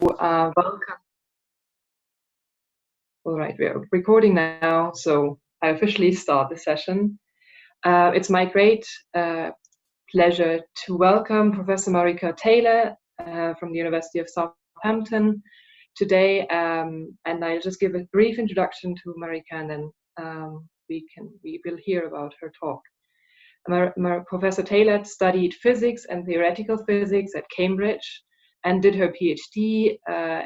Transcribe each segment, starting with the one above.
Welcome. All right, we are recording now, so I officially start the session. It's my great pleasure to welcome Professor Marika Taylor from the University of Southampton today, and I'll just give a brief introduction to Marika, and then we will hear about her talk. Professor Taylor studied physics and theoretical physics at Cambridge and did her PhD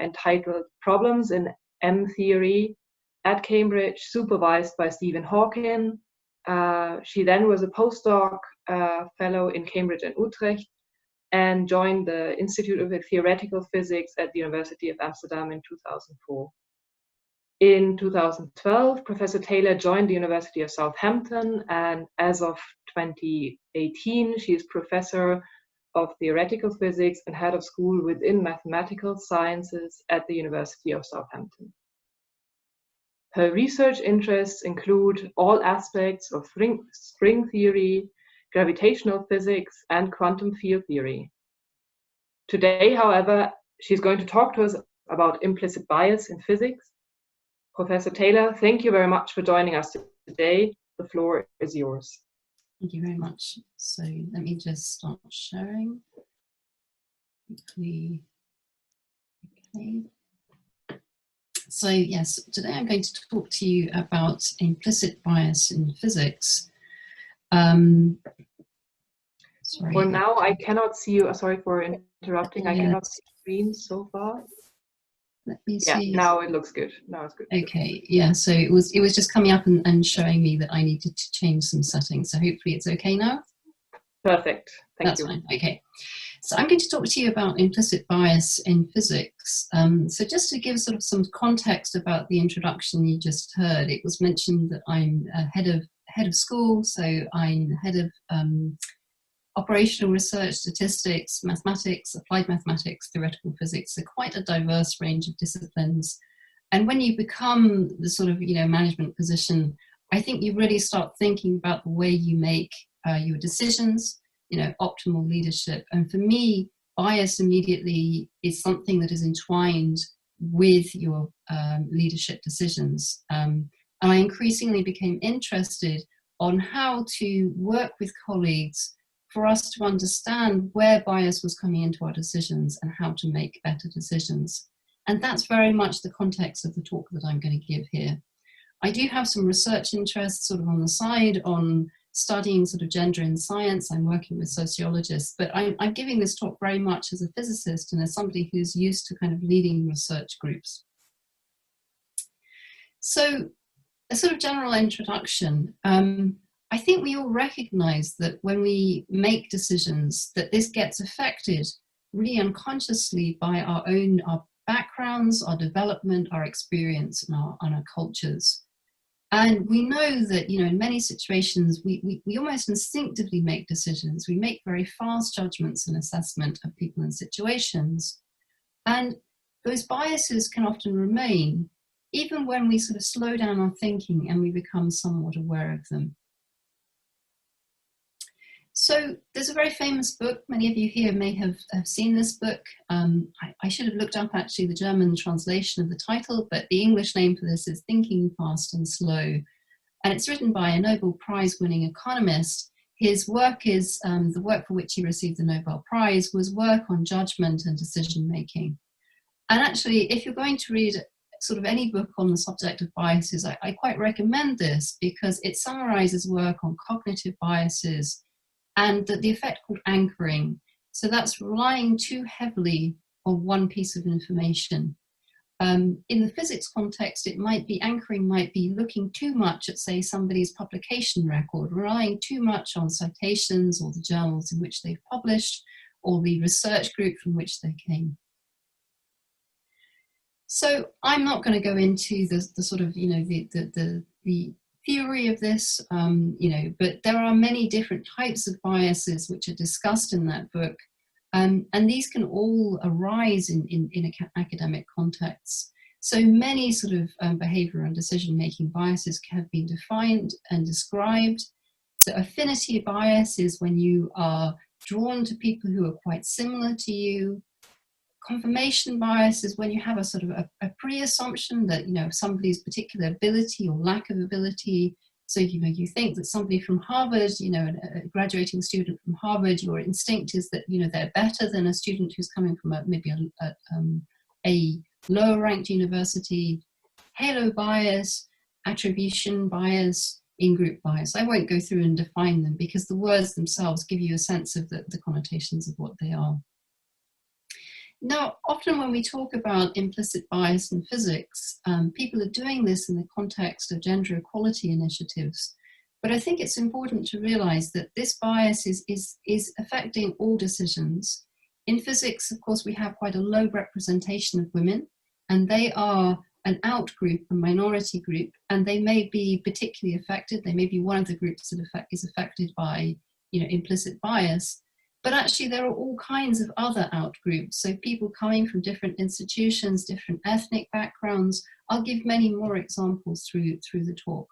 entitled Problems in M-Theory at Cambridge, supervised by Stephen Hawking. She then was a postdoc fellow in Cambridge and Utrecht and joined the Institute of Theoretical Physics at the University of Amsterdam in 2004. In 2012, Professor Taylor joined the University of Southampton, and as of 2018, she is Professor of Theoretical Physics and Head of School within Mathematical Sciences at the University of Southampton. Her research interests include all aspects of string theory, gravitational physics, and quantum field theory. Today, however, she's going to talk to us about implicit bias in physics. Professor Taylor, thank you very much for joining us today. The floor is yours. Thank you very much. So let me just start sharing quickly. Okay. So yes, today I'm going to talk to you about implicit bias in physics. Sorry. For now, I cannot see you. Sorry for interrupting. Yes. I cannot see the screen so far. Let me see. Yeah, now it looks good. Now it's good. Okay, yeah, so it was just coming up and showing me that I needed to change some settings. So hopefully it's okay now. Perfect. Thank you. That's fine. Okay. So I'm going to talk to you about implicit bias in physics. So just to give sort of some context about the introduction you just heard, it was mentioned that I'm head of school, so I'm head of operational research, statistics, mathematics, applied mathematics, theoretical physics, so quite a diverse range of disciplines. And when you become the sort of, management position, I think you really start thinking about the way you make your decisions, optimal leadership. And for me, bias immediately is something that is entwined with your leadership decisions. And I increasingly became interested on how to work with colleagues for us to understand where bias was coming into our decisions and how to make better decisions. And that's very much the context of the talk that I'm going to give here. I do have some research interests sort of on the side on studying sort of gender in science. I'm working with sociologists, but I'm giving this talk very much as a physicist and as somebody who's used to kind of leading research groups. So a sort of general introduction. I think we all recognize that when we make decisions, that this gets affected really unconsciously by our backgrounds, our development, our experience, and our cultures. And we know that, in many situations, we almost instinctively make decisions. We make very fast judgments and assessment of people and situations. And those biases can often remain, even when we sort of slow down our thinking and we become somewhat aware of them. So there's a very famous book, many of you here may have seen this book. I should have looked up actually the German translation of the title, but the English name for this is Thinking Fast and Slow. And it's written by a Nobel Prize winning economist. His work is, the work for which he received the Nobel Prize was work on judgment and decision making. And actually, if you're going to read sort of any book on the subject of biases, I quite recommend this because it summarizes work on cognitive biases and the effect called anchoring. So that's relying too heavily on one piece of information. In the physics context, anchoring might be looking too much at, say, somebody's publication record, relying too much on citations or the journals in which they've published or the research group from which they came. So I'm not going to go into the sort of, the theory of this, but there are many different types of biases which are discussed in that book, and these can all arise in academic contexts. So many sort of behavior and decision-making biases have been defined and described. So affinity bias is when you are drawn to people who are quite similar to you. Confirmation bias is when you have a sort of a pre-assumption that, somebody's particular ability or lack of ability. So, you think that somebody from Harvard, a graduating student from Harvard, your instinct is that, they're better than a student who's coming from maybe a lower ranked university. Halo bias, attribution bias, in-group bias. I won't go through and define them because the words themselves give you a sense of the connotations of what they are. Now, often when we talk about implicit bias in physics, people are doing this in the context of gender equality initiatives. But I think it's important to realize that this bias is affecting all decisions. In physics, of course, we have quite a low representation of women, and they are an out group, a minority group, and they may be particularly affected. They may be one of the groups that is affected by, implicit bias. But actually, there are all kinds of other out groups. So people coming from different institutions, different ethnic backgrounds. I'll give many more examples through the talk.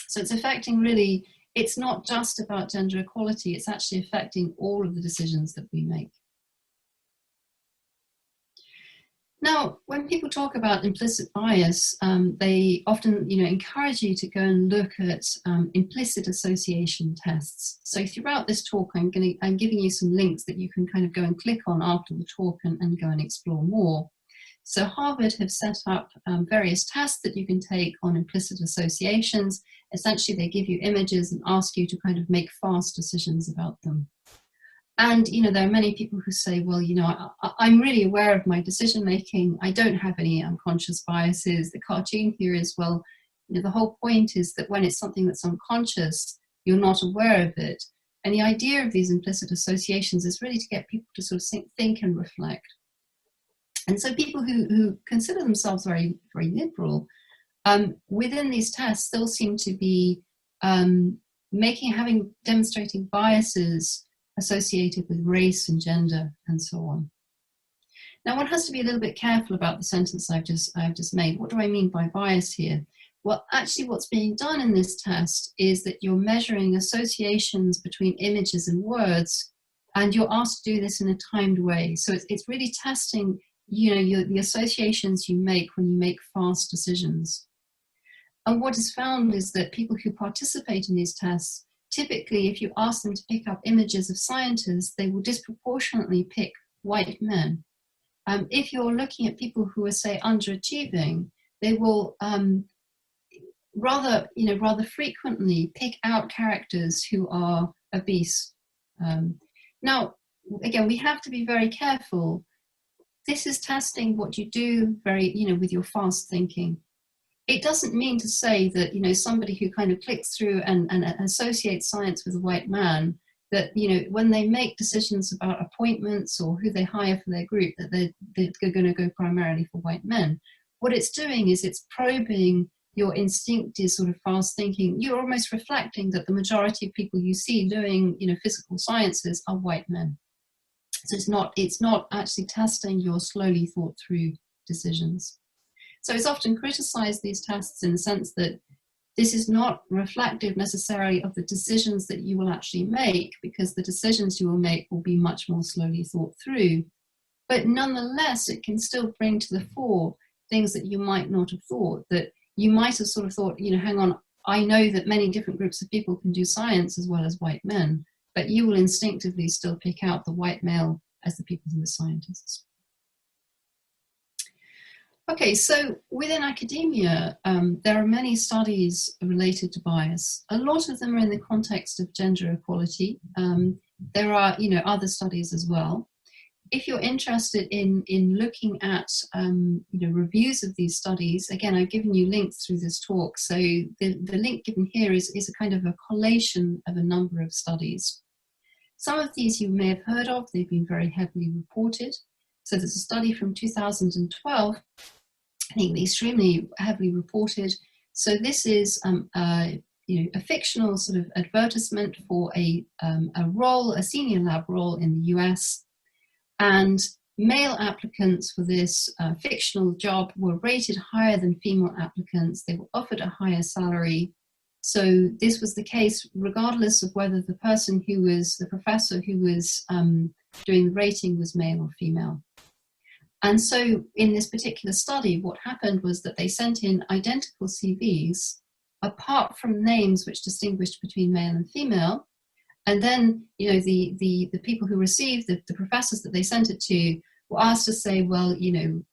So it's affecting really, it's not just about gender equality, it's actually affecting all of the decisions that we make. Now, when people talk about implicit bias, they often, encourage you to go and look at implicit association tests. So throughout this talk, I'm giving you some links that you can kind of go and click on after the talk and go and explore more. So Harvard have set up various tests that you can take on implicit associations. Essentially, they give you images and ask you to kind of make fast decisions about them. And, there are many people who say, well, I'm really aware of my decision making. I don't have any unconscious biases. The cartoon here is, well, the whole point is that when it's something that's unconscious, you're not aware of it. And the idea of these implicit associations is really to get people to sort of think and reflect. And so people who consider themselves very, very liberal, within these tests, still seem to be demonstrating biases associated with race and gender and so on. Now, one has to be a little bit careful about the sentence I've just made. What do I mean by bias here? Well, actually what's being done in this test is that you're measuring associations between images and words, and you're asked to do this in a timed way. So it's really testing, the associations you make when you make fast decisions. And what is found is that people who participate in these tests, typically, if you ask them to pick up images of scientists, they will disproportionately pick white men. If you're looking at people who are, say, underachieving, they will rather frequently pick out characters who are obese. Now, again, we have to be very careful. This is testing what you do with your fast thinking. It doesn't mean to say that, somebody who kind of clicks through and associates science with a white man, that, when they make decisions about appointments or who they hire for their group, that they're going to go primarily for white men. What it's doing is it's probing your instinctive sort of fast thinking. You're almost reflecting that the majority of people you see doing, physical sciences are white men. So it's not actually testing your slowly thought through decisions. So it's often criticized, these tests, in the sense that this is not reflective necessarily of the decisions that you will actually make, because the decisions you will make will be much more slowly thought through. But nonetheless, it can still bring to the fore things that you might not have thought, that you might have sort of thought, hang on, I know that many different groups of people can do science as well as white men, but you will instinctively still pick out the white male as the people who are scientists. Okay, so within academia, there are many studies related to bias. A lot of them are in the context of gender equality. There are, other studies as well. If you're interested in looking at, reviews of these studies, again, I've given you links through this talk. So the link given here is a kind of a collation of a number of studies. Some of these you may have heard of. They've been very heavily reported. So there's a study from 2012, I think extremely heavily reported. So this is a fictional sort of advertisement for a senior lab role in the US. And male applicants for this fictional job were rated higher than female applicants. They were offered a higher salary. So this was the case regardless of whether the person who was, the professor who was doing the rating was male or female. And so in this particular study, what happened was that they sent in identical CVs, apart from names which distinguished between male and female. And then, you know, the people who received, the professors that they sent it to, were asked to say, well, you know,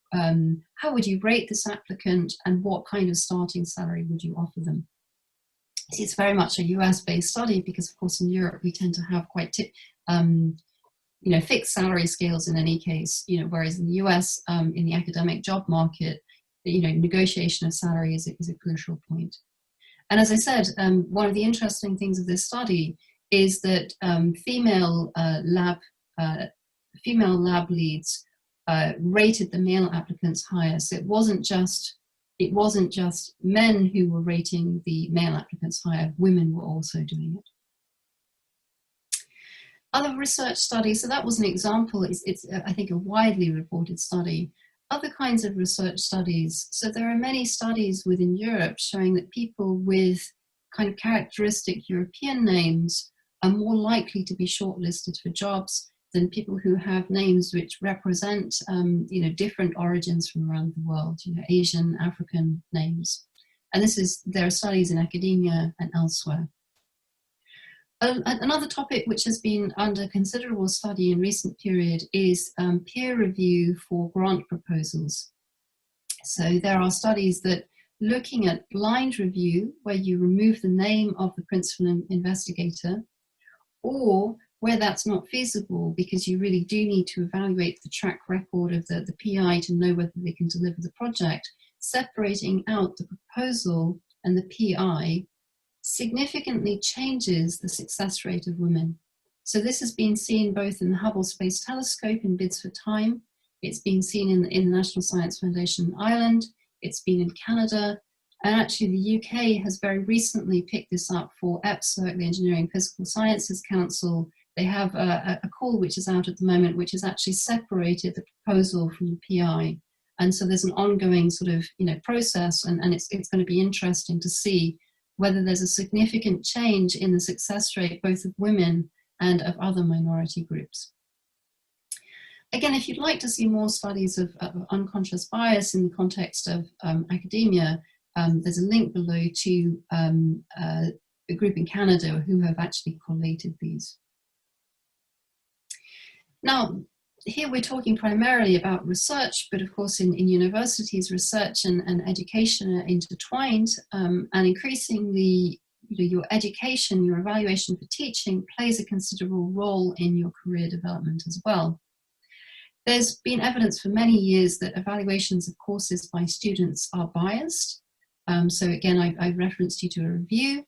how would you rate this applicant and what kind of starting salary would you offer them? It's very much a US-based study because, of course, in Europe we tend to have quite, you know, fixed salary scales in any case, you know, whereas in the US, in the academic job market, you know, negotiation of salary is a crucial point. And as I said, one of the interesting things of this study is that female lab leads rated the male applicants higher. So it wasn't just men who were rating the male applicants higher, women were also doing it. Other research studies, so that was an example, it's I think a widely reported study. Other kinds of research studies, so there are many studies within Europe showing that people with kind of characteristic European names are more likely to be shortlisted for jobs than people who have names which represent you know, different origins from around the world, you know, Asian, African names. And there are studies in academia and elsewhere. Another topic which has been under considerable study in recent period is peer review for grant proposals. So there are studies that looking at blind review, where you remove the name of the principal investigator, or where that's not feasible because you really do need to evaluate the track record of the PI to know whether they can deliver the project, separating out the proposal and the PI significantly changes the success rate of women. So this has been seen both in the Hubble Space Telescope in Bids for Time, it's been seen in the National Science Foundation in Ireland, it's been in Canada, and actually the UK has very recently picked this up for EPSA, the Engineering Physical Sciences Council. They have a call which is out at the moment which has actually separated the proposal from the PI. And so there's an ongoing sort of, you know, process, and it's going to be interesting to see whether there's a significant change in the success rate both of women and of other minority groups. Again, if you'd like to see more studies of unconscious bias in the context of academia, there's a link below to a group in Canada who have actually collated these. Now, here we're talking primarily about research, but of course in universities, research and education are intertwined, and increasingly, you know, your education, your evaluation for teaching plays a considerable role in your career development as well. There's been evidence for many years that evaluations of courses by students are biased. So again, I referenced you to a review.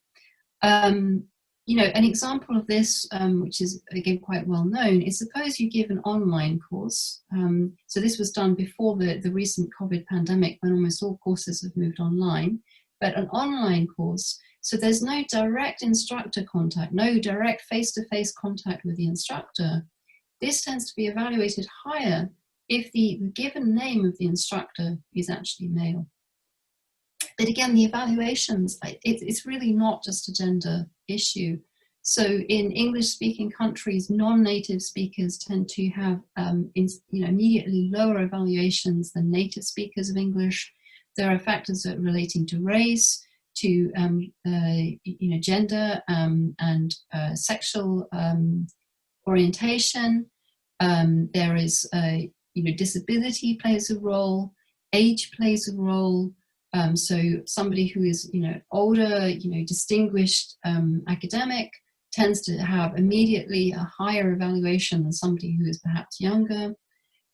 You know, an example of this, which is again quite well known, is suppose you give an online course. So this was done before the recent COVID pandemic when almost all courses have moved online, but an online course, so there's no direct instructor contact, no direct face-to-face contact with the instructor. This tends to be evaluated higher if the given name of the instructor is actually male. But again, the evaluations, it's really not just a gender issue. So in English-speaking countries, non-native speakers tend to have immediately lower evaluations than native speakers of English. There are factors that are relating to race, to gender and sexual orientation. There is disability plays a role, age plays a role. So somebody who is, older, distinguished academic tends to have immediately a higher evaluation than somebody who is perhaps younger.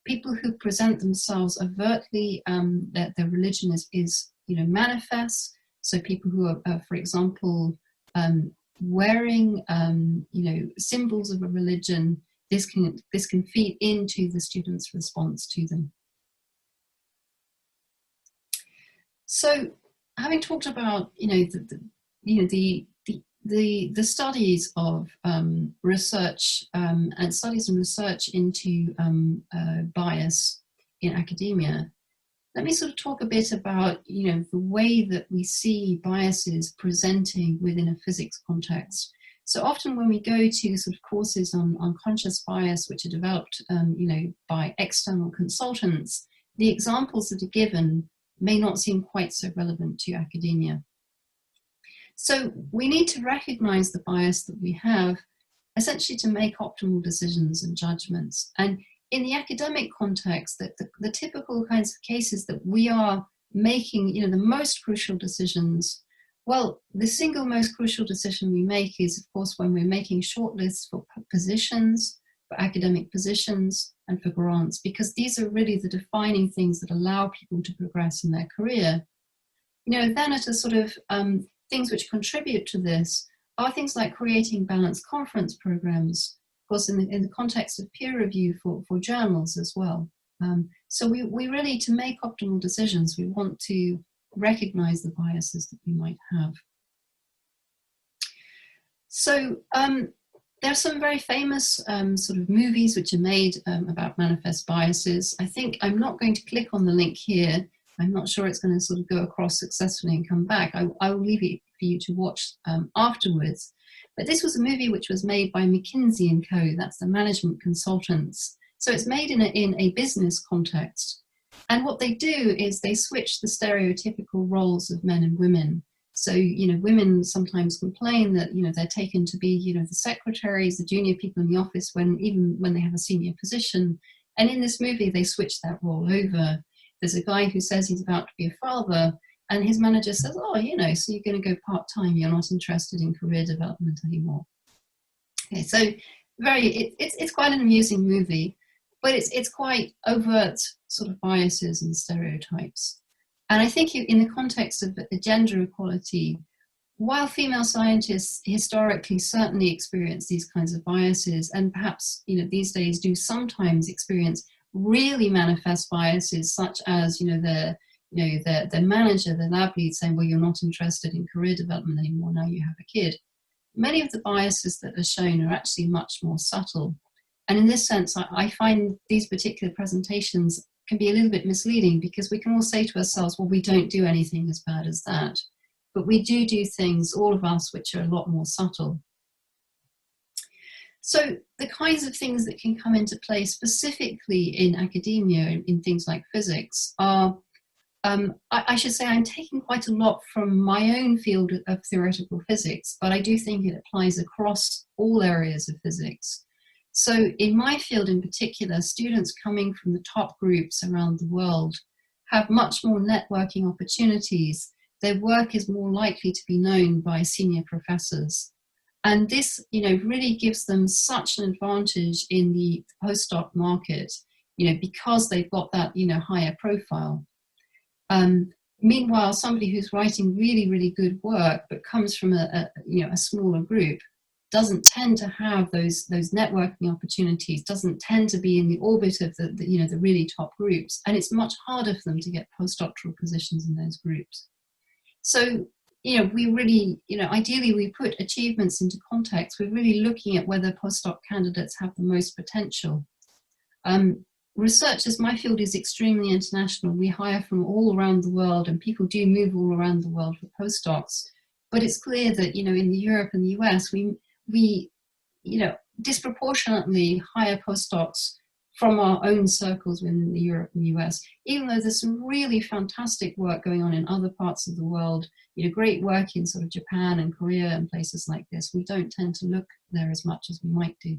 People who present themselves overtly, that their religion is manifest. So people who are, for example, wearing, symbols of a religion, this can feed into the student's response to them. So, having talked about the studies of research and studies and research into bias in academia, let me sort of talk a bit about the way that we see biases presenting within a physics context. So often when we go to sort of courses on unconscious bias, which are developed, by external consultants, the examples that are given may not seem quite so relevant to academia. So we need to recognize the bias that we have, essentially to make optimal decisions and judgments. And in the academic context, the typical kinds of cases that we are making, the most crucial decisions, well, the single most crucial decision we make is, of course, when we're making shortlists for positions, for academic positions, and for grants, because these are really the defining things that allow people to progress in their career. Then at a sort of things which contribute to this are things like creating balanced conference programs, of course, in the context of peer review for journals as well. So we really, to make optimal decisions, we want to recognize the biases that we might have. So there are some very famous sort of movies which are made about manifest biases. I think I'm not going to click on the link here. I'm not sure it's going to sort of go across successfully and come back. I will leave it for you to watch afterwards. But this was a movie which was made by McKinsey & Co. That's the management consultants. So it's made in a business context. And what they do is they switch the stereotypical roles of men and women. So, women sometimes complain that, they're taken to be, the secretaries, the junior people in the office, even when they have a senior position. And in this movie, they switch that role over. There's a guy who says he's about to be a father, and his manager says, oh, so you're going to go part-time, you're not interested in career development anymore. Okay, so it's quite an amusing movie, but it's quite overt sort of biases and stereotypes. And I think in the context of gender equality, while female scientists historically certainly experience these kinds of biases, and perhaps these days do sometimes experience really manifest biases, such as their manager, their lab lead saying, well, you're not interested in career development anymore, now you have a kid. Many of the biases that are shown are actually much more subtle. And in this sense, I find these particular presentations can be a little bit misleading, because we can all say to ourselves, well, we don't do anything as bad as that. But we do things, all of us, which are a lot more subtle. So the kinds of things that can come into play specifically in academia, in things like physics, are, I should say I'm taking quite a lot from my own field of theoretical physics, but I do think it applies across all areas of physics. So in my field in particular, students coming from the top groups around the world have much more networking opportunities. Their work is more likely to be known by senior professors. And this, really gives them such an advantage in the postdoc market, because they've got that, higher profile. Meanwhile, somebody who's writing really, really good work, but comes from a smaller group, doesn't tend to have those networking opportunities, doesn't tend to be in the orbit of the really top groups, and it's much harder for them to get postdoctoral positions in those groups. So, we really, ideally we put achievements into context. We're really looking at whether postdoc candidates have the most potential. Research, as my field is extremely international, we hire from all around the world, and people do move all around the world for postdocs. But it's clear that, in Europe and the US, we disproportionately hire postdocs from our own circles within Europe and the US, even though there's some really fantastic work going on in other parts of the world, great work in sort of Japan and Korea and places like this. We don't tend to look there as much as we might do.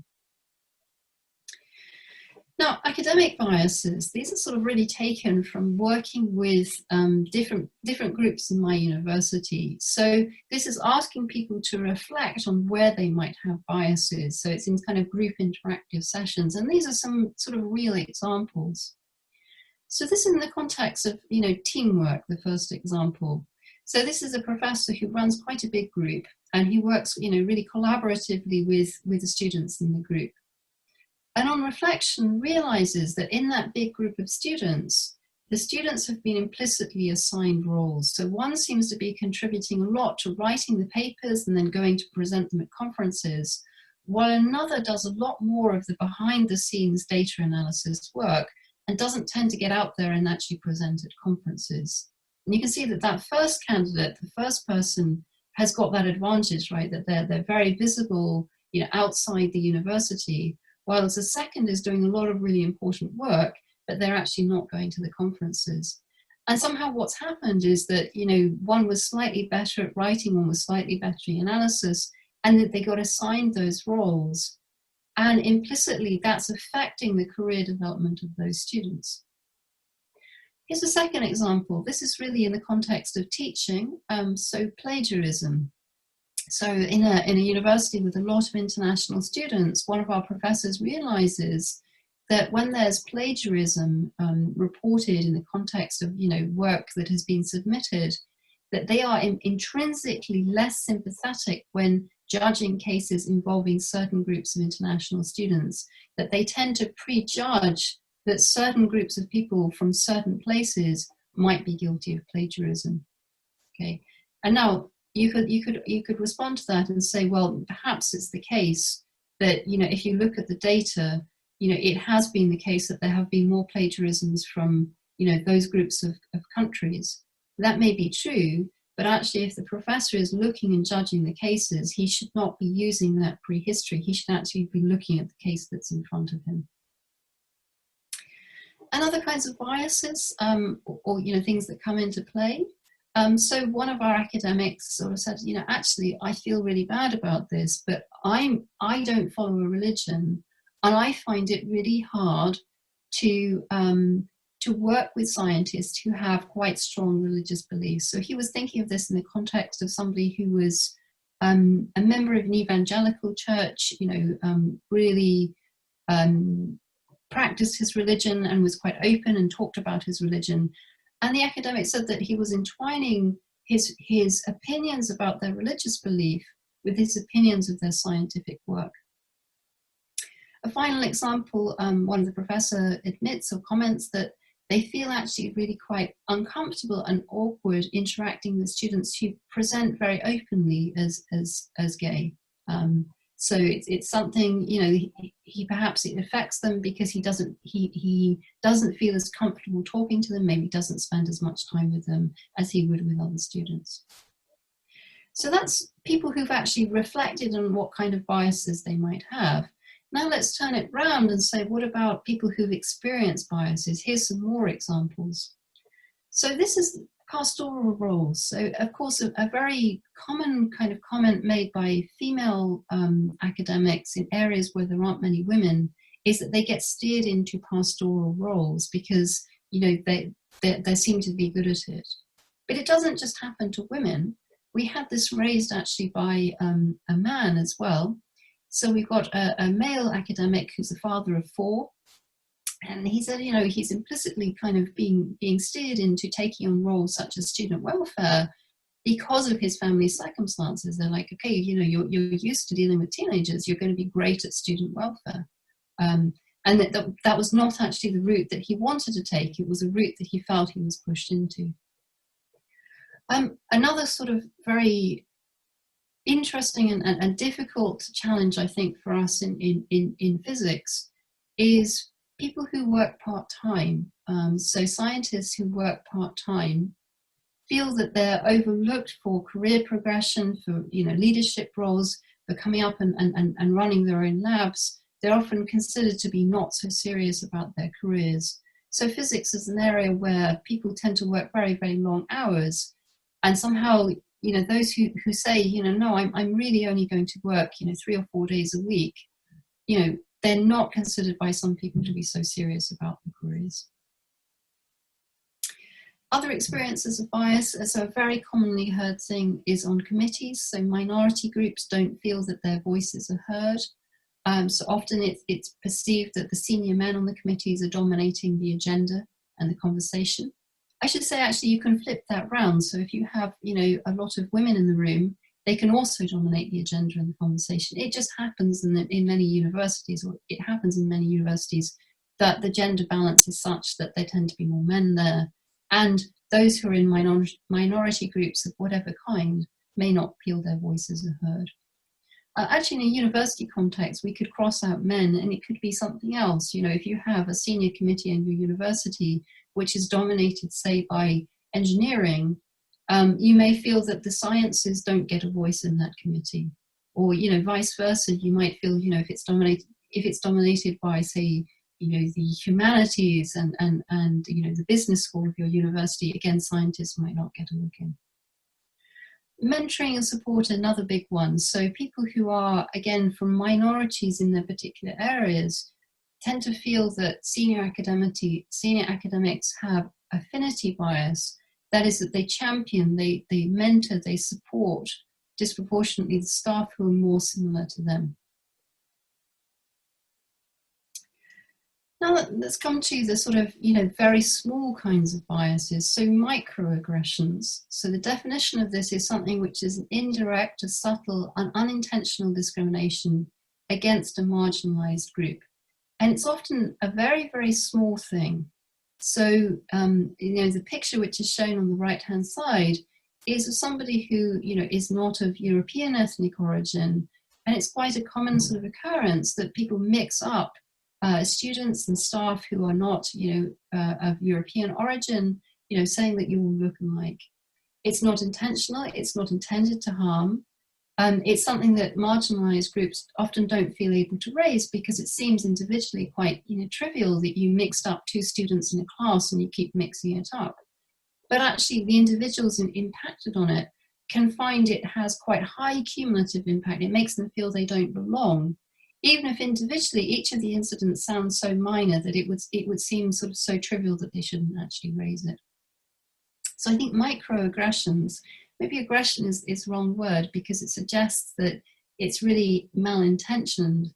Now, academic biases, these are sort of really taken from working with different groups in my university. So this is asking people to reflect on where they might have biases. So it's in kind of group interactive sessions. And these are some sort of real examples. So this is in the context of, teamwork, the first example. So this is a professor who runs quite a big group, and he works, really collaboratively with the students in the group. And on reflection, realizes that in that big group of students, the students have been implicitly assigned roles. So one seems to be contributing a lot to writing the papers and then going to present them at conferences, while another does a lot more of the behind the scenes data analysis work and doesn't tend to get out there and actually present at conferences. And you can see that that first candidate, the first person, has got that advantage, right? That they're very visible, you know, outside the university, whilst the second is doing a lot of really important work, but they're actually not going to the conferences. And somehow what's happened is that, you know, one was slightly better at writing, one was slightly better at analysis, and that they got assigned those roles. And implicitly, that's affecting the career development of those students. Here's a second example. This is really in the context of teaching, so plagiarism. So in a university with a lot of international students, one of our professors realizes that when there's plagiarism reported in the context of, you know, work that has been submitted, that they are intrinsically less sympathetic when judging cases involving certain groups of international students, that they tend to prejudge that certain groups of people from certain places might be guilty of plagiarism. Okay, and now you could respond to that and say, well, perhaps it's the case that, you know, if you look at the data, you know, it has been the case that there have been more plagiarisms from, you know, those groups of countries. That may be true, but actually if the professor is looking and judging the cases, he should not be using that prehistory. He should actually be looking at the case that's in front of him. And other kinds of biases, or you know, things that come into play. So one of our academics sort of said, you know, actually, I feel really bad about this, but I don't follow a religion, and I find it really hard to work with scientists who have quite strong religious beliefs. So he was thinking of this in the context of somebody who was a member of an evangelical church, you know, really practiced his religion and was quite open and talked about his religion. And the academic said that he was entwining his opinions about their religious belief with his opinions of their scientific work. A final example, one of the professor admits or comments that they feel actually really quite uncomfortable and awkward interacting with students who present very openly as gay. So it's something, you know, he perhaps it affects them because he doesn't feel as comfortable talking to them, maybe doesn't spend as much time with them as he would with other students. So that's people who've actually reflected on what kind of biases they might have. Now let's turn it round and say, what about people who've experienced biases? Here's some more examples. So this is pastoral roles. So of course, a very common kind of comment made by female academics in areas where there aren't many women is that they get steered into pastoral roles because, you know, they seem to be good at it. But it doesn't just happen to women. We had this raised actually by a man as well. So we've got a male academic who's the father of 4. And he said, you know, he's implicitly kind of being steered into taking on roles such as student welfare because of his family's circumstances. They're like, okay, you know, you're used to dealing with teenagers, you're going to be great at student welfare. And that was not actually the route that he wanted to take. It was a route that he felt he was pushed into. Another sort of very interesting and difficult challenge, I think, for us in physics is people who work part-time. So scientists who work part-time feel that they're overlooked for career progression, for, you know, leadership roles, for coming up and running their own labs. They're often considered to be not so serious about their careers. So physics is an area where people tend to work very, very long hours, and somehow, you know, those who say, you know, no, I'm really only going to work, you know, 3 or 4 days a week, you know, they're not considered by some people to be so serious about their careers. Other experiences of bias, so a very commonly heard thing is on committees. So minority groups don't feel that their voices are heard. So often it's perceived that the senior men on the committees are dominating the agenda and the conversation. I should say, actually, you can flip that round. So if you have, you know, a lot of women in the room, they can also dominate the agenda and the conversation. It just happens in many universities, or it happens in many universities, that the gender balance is such that there tend to be more men there. And those who are in minority groups of whatever kind may not feel their voices are heard. Actually, in a university context, we could cross out men, and it could be something else. You know, if you have a senior committee in your university, which is dominated, say, by engineering, You may feel that the sciences don't get a voice in that committee, or vice versa. You might feel if it's dominated by, say, the humanities and the business school of your university, again, scientists might not get a look in. Mentoring and support are another big one. So people who are, again, from minorities in their particular areas tend to feel that senior academics have affinity bias. That is, that they champion, they mentor, they support disproportionately the staff who are more similar to them. Now let's come to the sort of, very small kinds of biases. So microaggressions. So the definition of this is something which is an indirect, a subtle, and unintentional discrimination against a marginalized group. And it's often a very, very small thing. So, the picture which is shown on the right-hand side is of somebody who, is not of European ethnic origin. And it's quite a common sort of occurrence that people mix up students and staff who are not, of European origin, saying that you all look alike. It's not intentional, it's not intended to harm. It's something that marginalized groups often don't feel able to raise because it seems individually quite, trivial that you mixed up two students in a class and you keep mixing it up. But actually the individuals impacted on it can find it has quite high cumulative impact. It makes them feel they don't belong. Even if individually each of the incidents sounds so minor that it would seem sort of so trivial that they shouldn't actually raise it. So I think microaggressions, maybe aggression is the wrong word because it suggests that it's really malintentioned,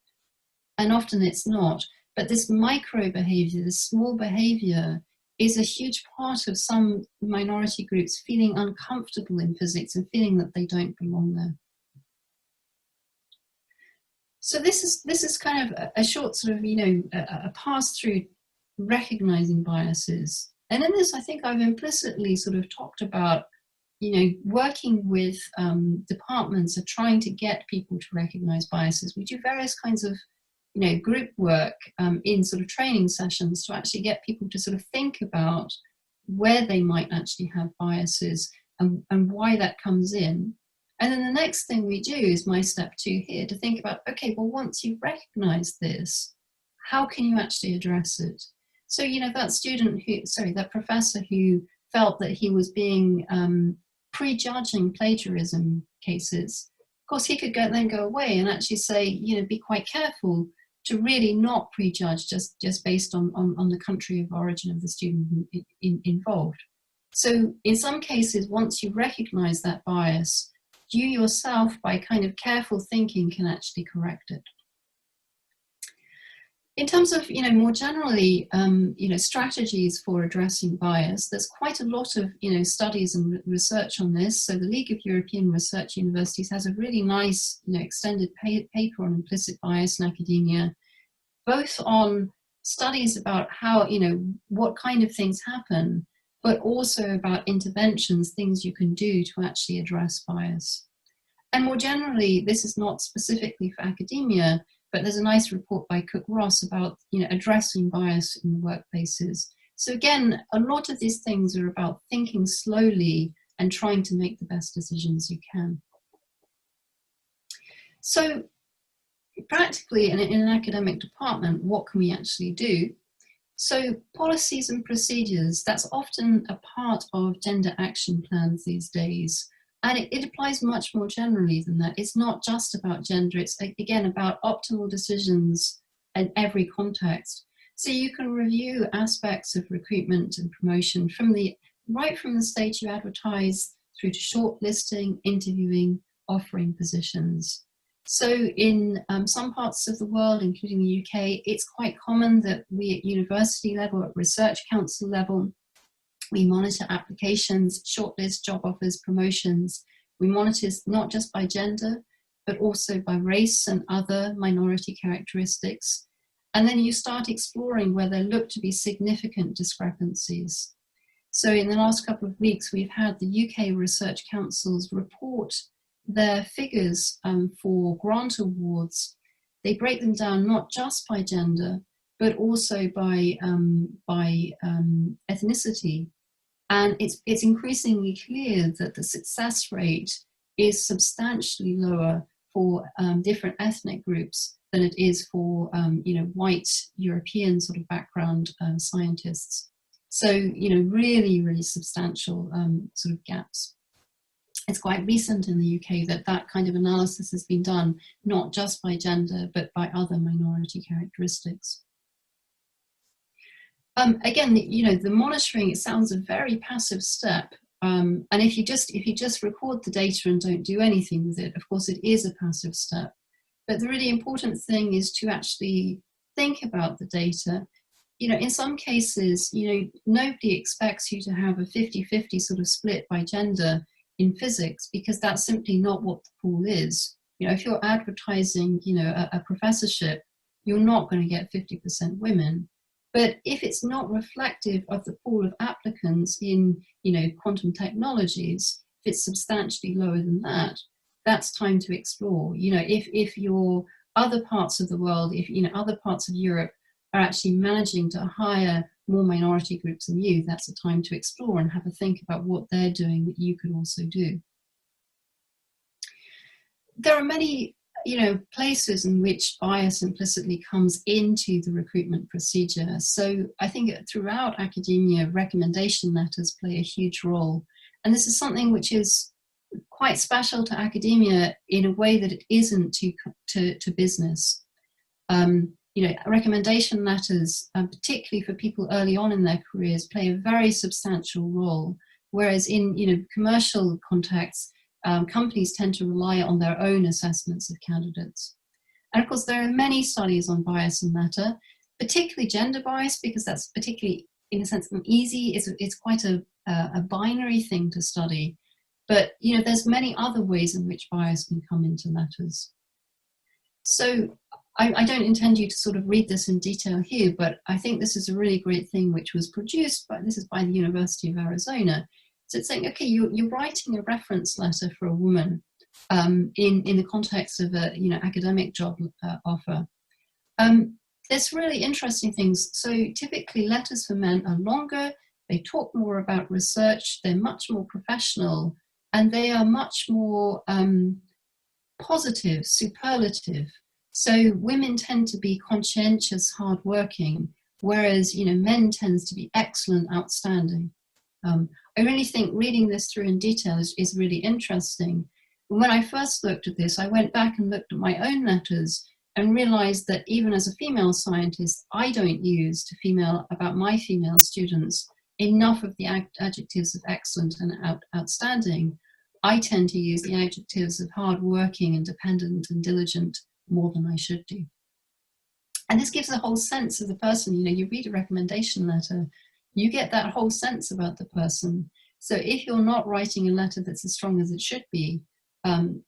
and often it's not. But this micro behavior, this small behavior, is a huge part of some minority groups feeling uncomfortable in physics and feeling that they don't belong there. So this is kind of a short sort of, a pass through recognizing biases. And in this, I think I've implicitly sort of talked about, working with departments of trying to get people to recognize biases. We do various kinds of, group work in sort of training sessions to actually get people to sort of think about where they might actually have biases and why that comes in. And then the next thing we do is my step 2 here, to think about, okay, well, once you've recognized this, how can you actually address it? So, that professor who felt that he was being prejudging plagiarism cases, of course, he could then go away and actually say, be quite careful to really not prejudge just based on the country of origin of the student involved. So in some cases, once you recognize that bias, you yourself, by kind of careful thinking, can actually correct it. In terms of, more generally, strategies for addressing bias, there's quite a lot of, studies and research on this. So the League of European Research Universities has a really nice, extended paper on implicit bias in academia, both on studies about how, what kind of things happen, but also about interventions, things you can do to actually address bias. And more generally, this is not specifically for academia, but there's a nice report by Cook-Ross about, addressing bias in workplaces. So again, a lot of these things are about thinking slowly and trying to make the best decisions you can. So practically, in an academic department, what can we actually do? So policies and procedures, that's often a part of gender action plans these days. And it applies much more generally than that. It's not just about gender, it's again about optimal decisions in every context. So you can review aspects of recruitment and promotion right from the stage you advertise through to shortlisting, interviewing, offering positions. So in some parts of the world, including the UK, it's quite common that we at university level, at research council level, we monitor applications, shortlist, job offers, promotions. We monitor not just by gender, but also by race and other minority characteristics. And then you start exploring where there look to be significant discrepancies. So in the last couple of weeks, we've had the UK Research Council's report their figures for grant awards. They break them down not just by gender, but also by ethnicity. And it's increasingly clear that the success rate is substantially lower for different ethnic groups than it is for white European sort of background scientists. So really, really substantial sort of gaps. It's quite recent in the UK that kind of analysis has been done, not just by gender, but by other minority characteristics. Again, the monitoring, it sounds a very passive step. And if you just record the data and don't do anything with it, of course it is a passive step. But the really important thing is to actually think about the data. In some cases, nobody expects you to have a 50-50 sort of split by gender in physics, because that's simply not what the pool is. If you're advertising, a professorship, you're not going to get 50% women. But if it's not reflective of the pool of applicants in, quantum technologies, if it's substantially lower than that, that's time to explore. If your other parts of the world, if other parts of Europe are actually managing to hire more minority groups than you, that's a time to explore and have a think about what they're doing that you could also do. There are many places in which bias implicitly comes into the recruitment procedure. So I think throughout academia, recommendation letters play a huge role. And this is something which is quite special to academia in a way that it isn't to business. Recommendation letters, particularly for people early on in their careers, play a very substantial role. Whereas in commercial contexts, companies tend to rely on their own assessments of candidates. And of course, there are many studies on bias in letter, particularly gender bias, because that's particularly, in a sense, easy. It's quite a binary thing to study. But there's many other ways in which bias can come into letters. So I don't intend you to sort of read this in detail here, but I think this is a really great thing which was produced by the University of Arizona. So it's saying, okay, you're writing a reference letter for a woman in the context of a academic job offer. There's really interesting things. So typically letters for men are longer, they talk more about research, they're much more professional, and they are much more positive, superlative. So women tend to be conscientious, hardworking, whereas men tend to be excellent, outstanding. I really think reading this through in detail is really interesting. When I first looked at this, I went back and looked at my own letters and realized that even as a female scientist, I don't use about my female students enough of the adjectives of excellent and outstanding. I tend to use the adjectives of hardworking, independent, and diligent more than I should do. And this gives a whole sense of the person. You read a recommendation letter, you get that whole sense about the person. So if you're not writing a letter that's as strong as it should be,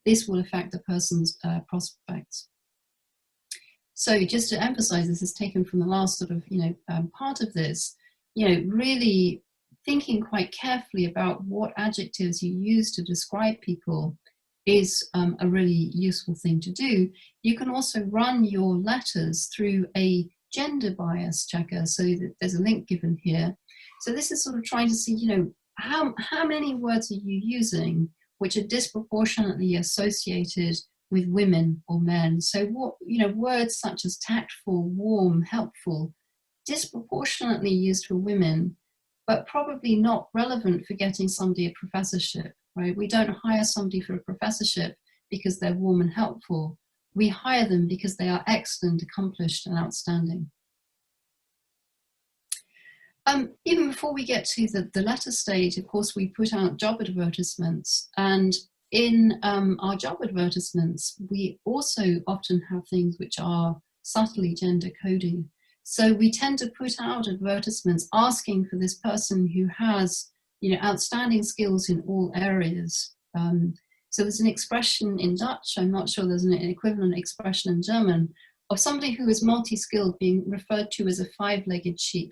this will affect the person's prospects. So just to emphasize, this is taken from the last sort of, part of this, really thinking quite carefully about what adjectives you use to describe people is a really useful thing to do. You can also run your letters through a gender bias checker. So there's a link given here. So this is sort of trying to see, how many words are you using which are disproportionately associated with women or men. So what, words such as tactful, warm, helpful, disproportionately used for women, but probably not relevant for getting somebody a professorship, right? We don't hire somebody for a professorship because they're warm and helpful. We hire them because they are excellent, accomplished, and outstanding. Even before we get to the letter stage, of course, we put out job advertisements. And in our job advertisements, we also often have things which are subtly gender coding. So we tend to put out advertisements asking for this person who has, outstanding skills in all areas. So there's an expression in Dutch, I'm not sure there's an equivalent expression in German, of somebody who is multi-skilled being referred to as a five-legged sheep.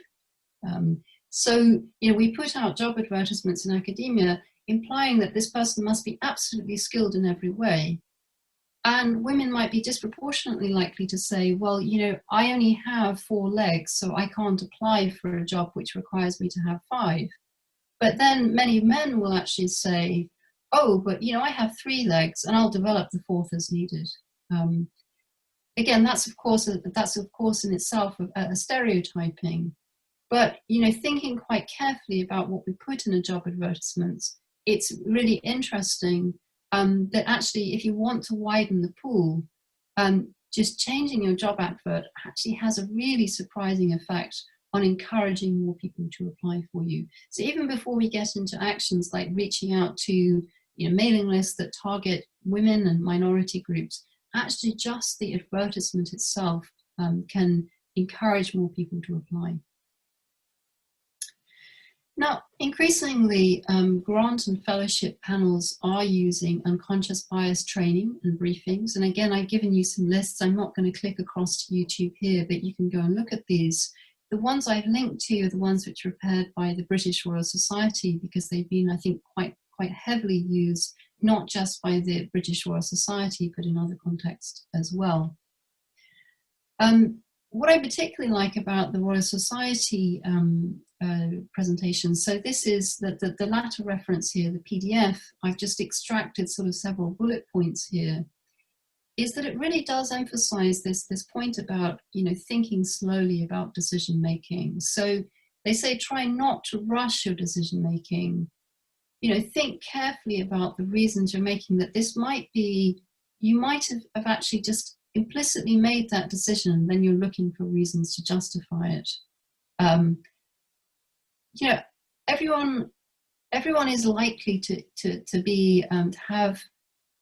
So, we put out job advertisements in academia implying that this person must be absolutely skilled in every way. And women might be disproportionately likely to say, well, I only have 4 legs, so I can't apply for a job which requires me to have 5. But then many men will actually say, oh, but I have 3 legs and I'll develop the 4th as needed. Again, that's of course in itself a stereotyping. But thinking quite carefully about what we put in a job advertisement, it's really interesting that actually, if you want to widen the pool, just changing your job advert actually has a really surprising effect on encouraging more people to apply for you. So even before we get into actions like reaching out to mailing lists that target women and minority groups, actually just the advertisement itself can encourage more people to apply. Now, increasingly, grant and fellowship panels are using unconscious bias training and briefings. And again, I've given you some lists. I'm not going to click across to YouTube here, but you can go and look at these. The ones I've linked to are the ones which are prepared by the British Royal Society, because they've been, I think, quite heavily used, not just by the British Royal Society, but in other contexts as well. What I particularly like about the Royal Society presentation, so this is the latter reference here, the PDF, I've just extracted sort of several bullet points here, is that it really does emphasize this point about, thinking slowly about decision making. So they say, try not to rush your decision making. Think carefully about the reasons you're making, that this might be, you might have actually just implicitly made that decision, and then you're looking for reasons to justify it. Everyone is likely to be to have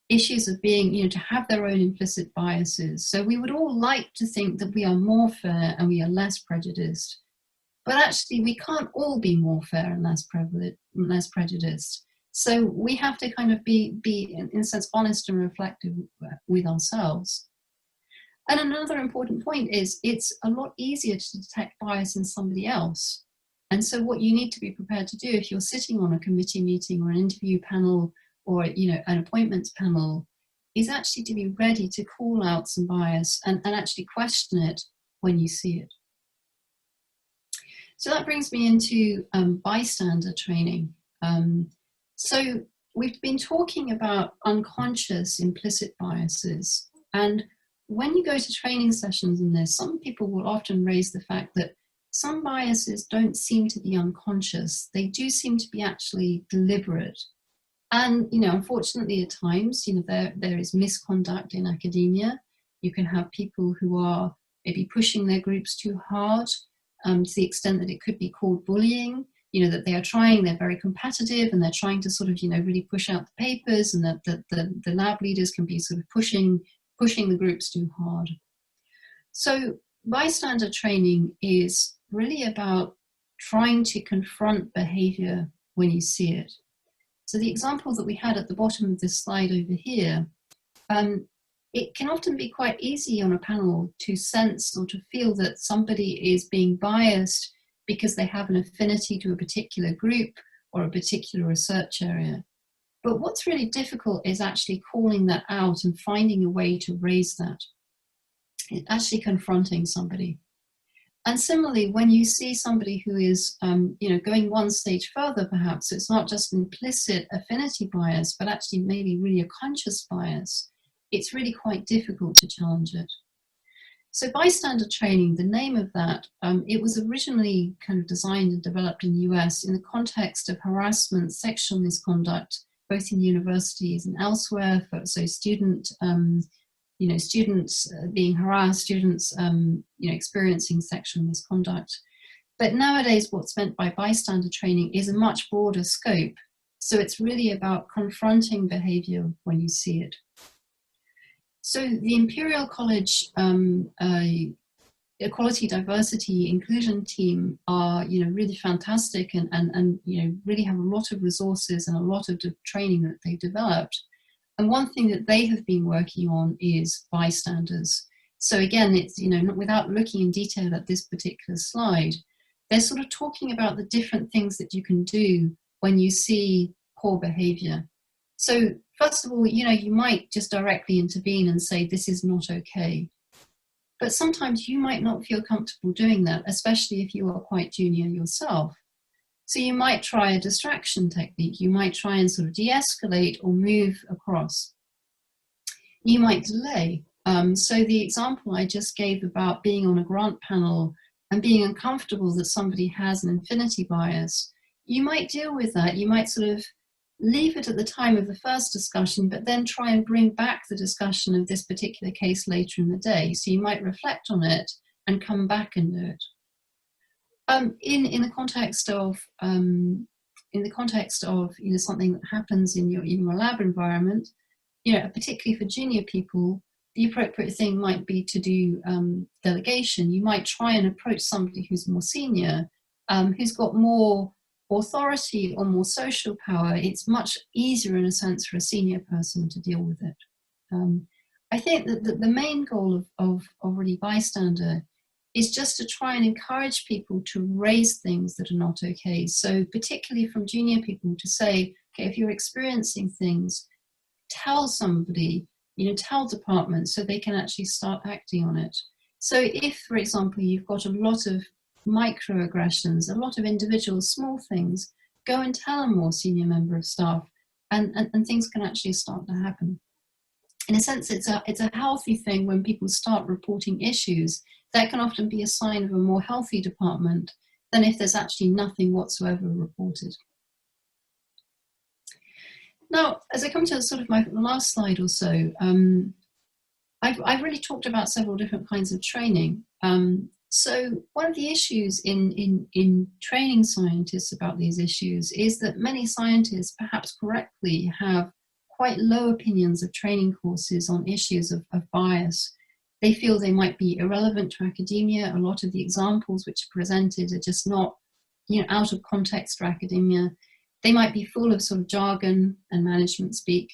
issues of being, to have their own implicit biases. So we would all like to think that we are more fair and we are less prejudiced. But actually, we can't all be more fair and less prejudiced. So we have to kind of be in a sense, honest and reflective with ourselves. And another important point is it's a lot easier to detect bias in somebody else. And so what you need to be prepared to do if you're sitting on a committee meeting or an interview panel or an appointments panel is actually to be ready to call out some bias and actually question it when you see it. So that brings me into bystander training. So we've been talking about unconscious implicit biases, and when you go to training sessions in this, some people will often raise the fact that some biases don't seem to be unconscious. They do seem to be actually deliberate. And, unfortunately at times, there is misconduct in academia. You can have people who are maybe pushing their groups too hard to the extent that it could be called bullying, that they are trying, they're very competitive and they're trying to sort of, really push out the papers, and that the lab leaders can be sort of pushing the groups too hard. So bystander training is really about trying to confront behavior when you see it. So the example that we had at the bottom of this slide over here, it can often be quite easy on a panel to sense or to feel that somebody is being biased because they have an affinity to a particular group or a particular research area. But what's really difficult is actually calling that out and finding a way to raise that. It's actually confronting somebody. And similarly, when you see somebody who is, going one stage further, perhaps, so it's not just an implicit affinity bias, but actually maybe really a conscious bias, it's really quite difficult to challenge it. So bystander training, the name of that, it was originally kind of designed and developed in the US in the context of harassment, sexual misconduct, both in universities and elsewhere. So students being harassed, students, experiencing sexual misconduct. But nowadays, what's meant by bystander training is a much broader scope. So it's really about confronting behavior when you see it. So the Imperial College Equality, Diversity, Inclusion team are, really fantastic and really have a lot of resources and a lot of training that they've developed. And one thing that they have been working on is bystanders. So again, it's, not without looking in detail at this particular slide, they're sort of talking about the different things that you can do when you see poor behavior. So first of all, you might just directly intervene and say, this is not okay. But sometimes you might not feel comfortable doing that, especially if you are quite junior yourself. So you might try a distraction technique. You might try and sort of de-escalate or move across. You might delay. So the example I just gave about being on a grant panel and being uncomfortable that somebody has an infinity bias, you might deal with that. You might sort of leave it at the time of the first discussion, but then try and bring back the discussion of this particular case later in the day. So you might reflect on it and come back and do it. In the context of something that happens in your lab environment, particularly for junior people, the appropriate thing might be to do delegation. You might try and approach somebody who's more senior, who's got more authority or more social power. It's much easier in a sense for a senior person to deal with it. I think that the main goal of really bystander is just to try and encourage people to raise things that are not okay. So particularly from junior people to say, okay, if you're experiencing things, tell somebody, tell departments so they can actually start acting on it. So if, for example, you've got a lot of microaggressions, a lot of individual small things, go and tell a more senior member of staff and things can actually start to happen. In a sense, it's a healthy thing when people start reporting issues. That can often be a sign of a more healthy department than if there's actually nothing whatsoever reported. Now, as I come to sort of my last slide or so, I've really talked about several different kinds of training. So one of the issues in training scientists about these issues is that many scientists, perhaps correctly, have quite low opinions of training courses on issues of bias. They feel they might be irrelevant to academia. A lot of the examples which are presented are just not, out of context for academia. They might be full of sort of jargon and management speak.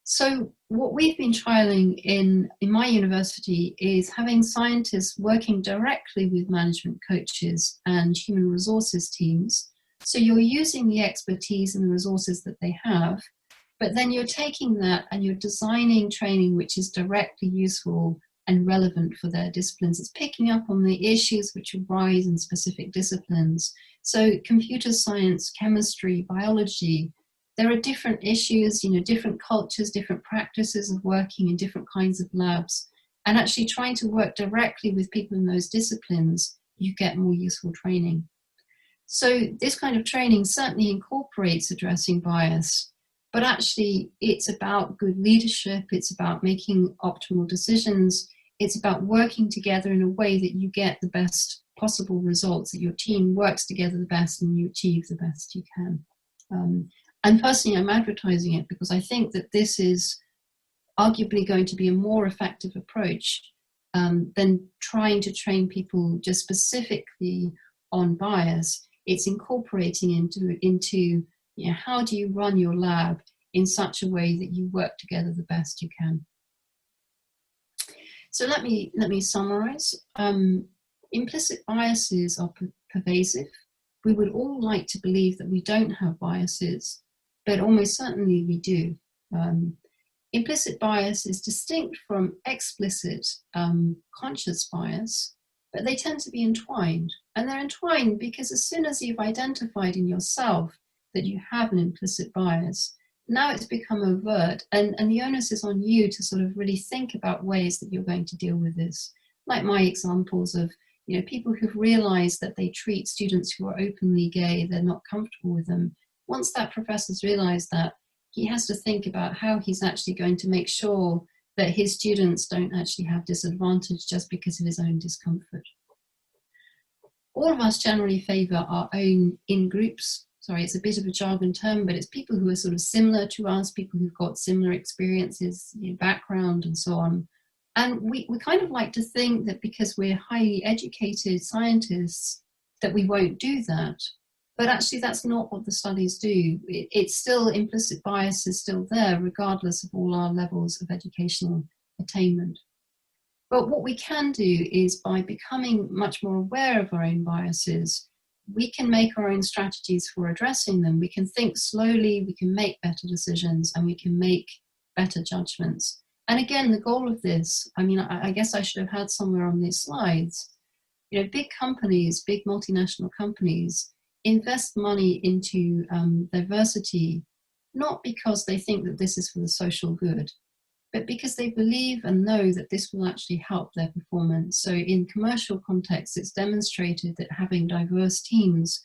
So what we've been trialing in my university is having scientists working directly with management coaches and human resources teams. So you're using the expertise and the resources that they have, but then you're taking that and you're designing training which is directly useful and relevant for their disciplines. It's picking up on the issues which arise in specific disciplines. So computer science, chemistry, biology, there are different issues, different cultures, different practices of working in different kinds of labs. And actually trying to work directly with people in those disciplines, you get more useful training. So this kind of training certainly incorporates addressing bias, but actually it's about good leadership, it's about making optimal decisions, it's about working together in a way that you get the best possible results, that your team works together the best and you achieve the best you can. And personally, I'm advertising it because I think that this is arguably going to be a more effective approach than trying to train people just specifically on bias. It's incorporating into how do you run your lab in such a way that you work together the best you can. So let me summarize. Implicit biases are pervasive. We would all like to believe that we don't have biases, but almost certainly we do. Implicit bias is distinct from explicit conscious bias, but they tend to be entwined. And they're entwined because as soon as you've identified in yourself that you have an implicit bias, now it's become overt, and the onus is on you to sort of really think about ways that you're going to deal with this. Like my examples of people who've realized that they treat students who are openly gay, they're not comfortable with them. Once that professor's realized that, he has to think about how he's actually going to make sure that his students don't actually have disadvantage just because of his own discomfort. All of us generally favor our own in-groups. Sorry, it's a bit of a jargon term, but it's people who are sort of similar to us, people who've got similar experiences, background and so on. And we kind of like to think that because we're highly educated scientists that we won't do that. But actually that's not what the studies do. It's still, implicit bias is still there regardless of all our levels of educational attainment. But what we can do is by becoming much more aware of our own biases, we can make our own strategies for addressing them. We can think slowly, we can make better decisions, and we can make better judgments. And again, the goal of this, I guess I should have had somewhere on these slides, big companies, big multinational companies, invest money into diversity, not because they think that this is for the social good, but because they believe and know that this will actually help their performance. So in commercial contexts, it's demonstrated that having diverse teams,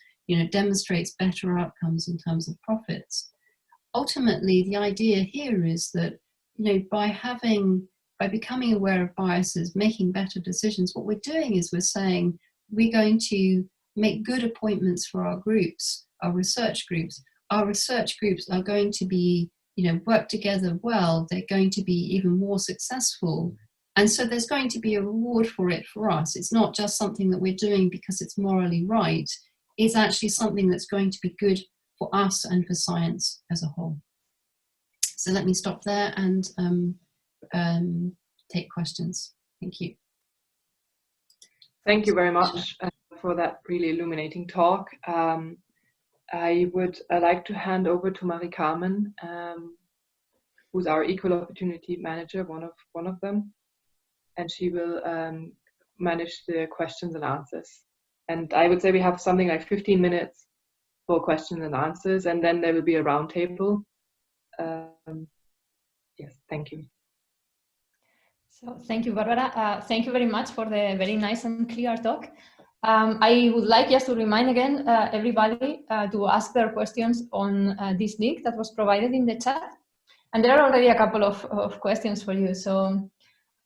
demonstrates better outcomes in terms of profits. Ultimately, the idea here is that, by becoming aware of biases, making better decisions, what we're doing is we're saying we're going to make good appointments for our groups, our research groups. Our research groups are going to be, work together well. They're going to be even more successful. And so there's going to be a reward for it for us. It's not just something that we're doing because it's morally right. It's actually something that's going to be good for us and for science as a whole. So let me stop there and take questions. Thank you. Thank you very much for that really illuminating talk. I would like to hand over to Marie-Carmen, who's our Equal Opportunity Manager, one of them, and she will manage the questions and answers. And I would say we have something like 15 minutes for questions and answers, and then there will be a roundtable. Yes, thank you. So thank you, Barbara. Thank you very much for the very nice and clear talk. I would like just to remind again everybody to ask their questions on this link that was provided in the chat. And there are already a couple of questions for you. So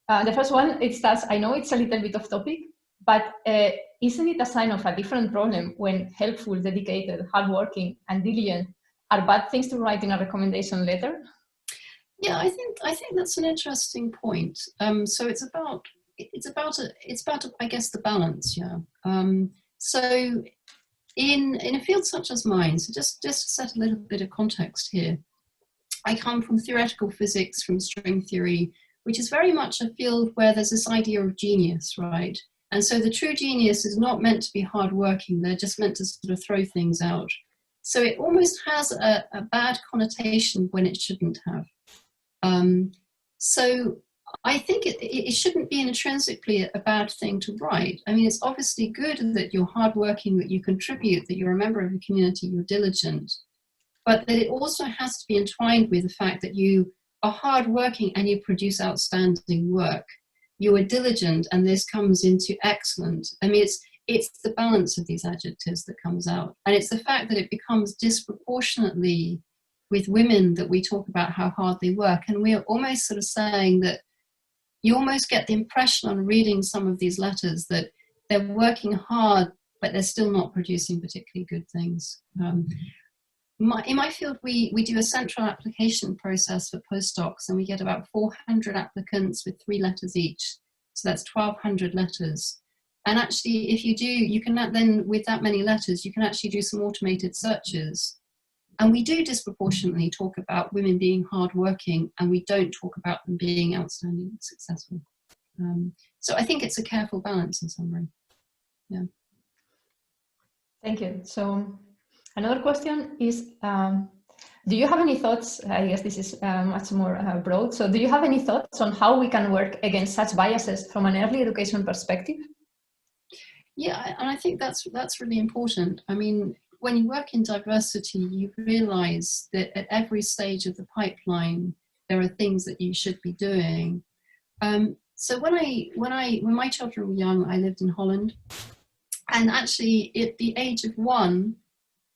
the first one, it starts, I know it's a little bit off topic, but isn't it a sign of a different problem when helpful, dedicated, hardworking, and diligent are bad things to write in a recommendation letter? Yeah, I think that's an interesting point. So it's about I guess the balance. Yeah. So in a field such as mine, so just to set a little bit of context here, I come from theoretical physics, from string theory, which is very much a field where there's this idea of genius, right? And so the true genius is not meant to be hardworking. They're just meant to sort of throw things out. So it almost has a bad connotation when it shouldn't have. So I think it shouldn't be intrinsically a bad thing to write. I mean, it's obviously good that you're hardworking, that you contribute, that you're a member of a community, you're diligent, but that it also has to be entwined with the fact that you are hardworking and you produce outstanding work. You are diligent, and this comes into excellent. I mean, it's the balance of these adjectives that comes out, and it's the fact that it becomes disproportionately with women that we talk about how hard they work, and we're almost sort of saying that you almost get the impression on reading some of these letters that they're working hard, but they're still not producing particularly good things. In my field, we do a central application process for postdocs, and we get about 400 applicants with 3 letters each. So that's 1,200 letters. And actually, if you can then, with that many letters, you can actually do some automated searches. And we do disproportionately talk about women being hardworking, and we don't talk about them being outstanding and successful. So I think it's a careful balance in summary. Yeah. Thank you. So another question is, do you have any thoughts? I guess this is much more broad. So do you have any thoughts on how we can work against such biases from an early education perspective? Yeah, and I think that's really important. I mean, when you work in diversity, you realize that at every stage of the pipeline, there are things that you should be doing. So when my children were young, I lived in Holland, and actually at the age of 1,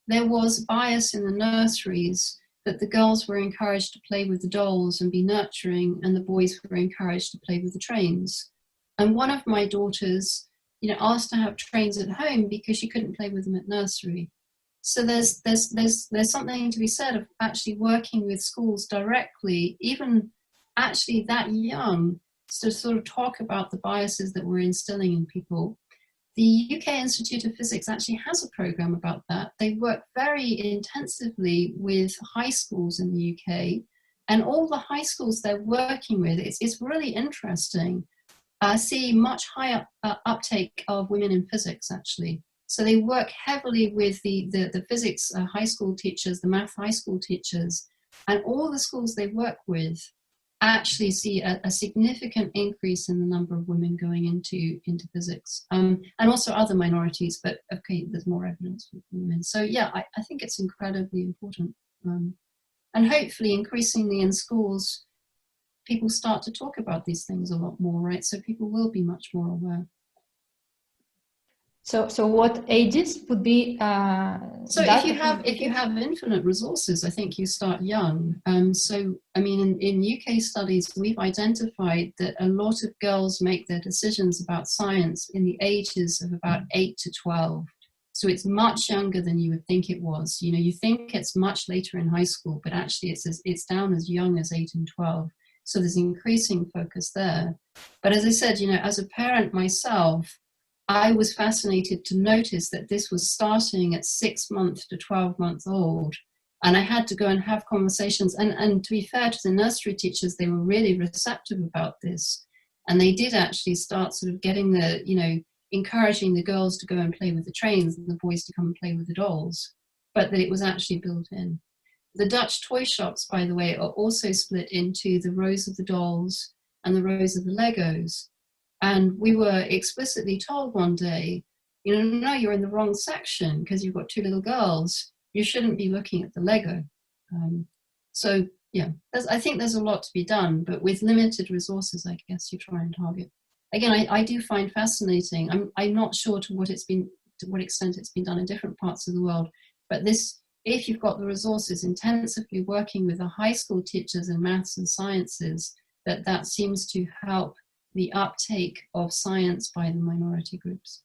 there was bias in the nurseries that the girls were encouraged to play with the dolls and be nurturing, and the boys were encouraged to play with the trains. And one of my daughters, asked to have trains at home because she couldn't play with them at nursery. So there's something to be said of actually working with schools directly, even actually that young, to sort of talk about the biases that we're instilling in people. The UK Institute of Physics actually has a program about that. They work very intensively with high schools in the UK, and all the high schools they're working with, it's really interesting. See much higher uptake of women in physics, actually. So they work heavily with the physics high school teachers, the math high school teachers, and all the schools they work with actually see a significant increase in the number of women going into physics, and also other minorities, but okay, there's more evidence for women. So yeah, I think it's incredibly important. And hopefully increasingly in schools, people start to talk about these things a lot more, right? So people will be much more aware. So what ages would be? So if you have infinite resources, I think you start young. So I mean, in UK studies, we've identified that a lot of girls make their decisions about science in the ages of about 8 to 12. So it's much younger than you would think it was. You know, you think it's much later in high school, but actually it's down as young as 8 and 12. So there's increasing focus there. But as I said, you know, as a parent myself, I was fascinated to notice that this was starting at 6 months to 12 months old. And I had to go and have conversations. And to be fair to the nursery teachers, they were really receptive about this. And they did actually start sort of getting the, you know, encouraging the girls to go and play with the trains and the boys to come and play with the dolls, but that it was actually built in. The Dutch toy shops, by the way, are also split into the rows of the dolls and the rows of the Legos. And we were explicitly told one day, you know, no, you're in the wrong section because you've got 2 little girls. You shouldn't be looking at the Lego. So yeah, I think there's a lot to be done, but with limited resources, I guess you try and target. Again, I do find fascinating. I'm not sure to what extent it's been done in different parts of the world, but this, if you've got the resources, intensively working with the high school teachers in maths and sciences, that seems to help the uptake of science by the minority groups.